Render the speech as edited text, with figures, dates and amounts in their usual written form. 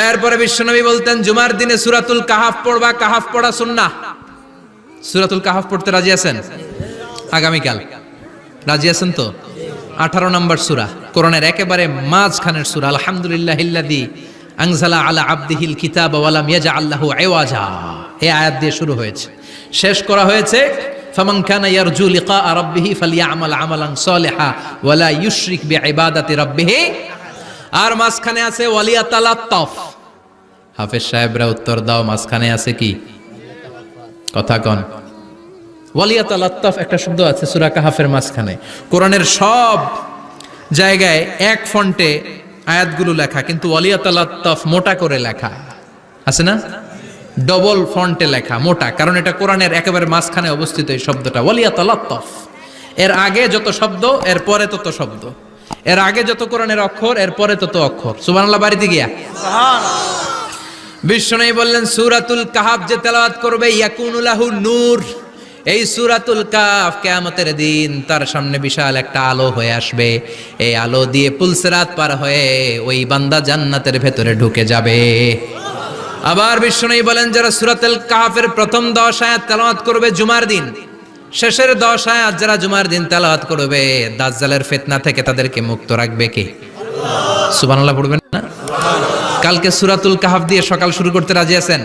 এরপরে বিশ্বনবী বলতেন জুমার দিনে সূরাতুল কাহাফ পড়বা, কাহাফ পড়া সুন্নাহ। সূরাতুল কাহাফ পড়তে রাজি আছেন? আগামীকাল রাজি আছেন তো? 18 নম্বর সূরা, কোরআনের একেবারে মাঝখানের সূরা। আলহামদুলিল্লাহিল্লাযী আনজালা আলা আবদিহিল কিতাবা ওয়া লাম ইয়াজআল লাহু ইওয়াজা, এই আয়াত দিয়ে শুরু হয়েছে, শেষ করা হয়েছে ফামান কানা ইয়ারজু লিকা রাব্বিহি ফালইআমাল আমালান সালিহা ওয়া লা ইউশরিক বিইবাদাতি রাব্বিহি। আর মাঝখানে আছে ওয়ালিয়াতালাত্তাফ। হাফেজ সাহেবরা উত্তর দাও, মাঝখানে আছে কি? কথা কন। ওয়ালিয়াতালাত্তাফ একটা শব্দ আছে সূরা কাহাফের মাঝখানে। কোরআনের সব জায়গায় এক ফন্টে আয়াতগুলো লেখা, কিন্তু ওয়ালিয়াতালাত্তাফ মোটা করে লেখা আছে না? ডবল ফন্টে লেখা, মোটা, কারণ এটা কোরআনের একেবারে মাঝখানে অবস্থিত এই শব্দটা ওয়ালিয়াতালাত্তাফ। এর আগে যত শব্দ এর পরে তত শব্দ, এর আগে যত কোরআনের অক্ষর এর পরে তত অক্ষর। সুবহানাল্লাহ বাড়িতে গিয়া বিশ্বনবী বললেন সূরাতুল কাহাফ যে তেলাওয়াত করবে ইয়াকুনু লাহু নূর, এই সূরাতুল কাহাফ কিয়ামতের দিন তার সামনে বিশাল একটা আলো হয়ে আসবে। এই আলো দিয়ে পুলসিরাত পার হয়ে ওই বান্দা জান্নাতের ভেতরে ঢুকে যাবে। আবার বিশ্বনবী বলেন যারা সূরাতুল কাহাফের প্রথম 10 আয়াত তেলাওয়াত করবে জুমার দিন, শেষের 10 আয়াত যারা জুমার দিন তেলাওয়াত করবে, দাজ্জালের ফিতনা থেকে তাদেরকে মুক্ত রাখবে কে? আল্লাহ। সুবহানাল্লাহ পড়বেন না? কালকে সূরাতুল কাহাফ দিয়ে সকাল শুরু করতে রাজি আছেন?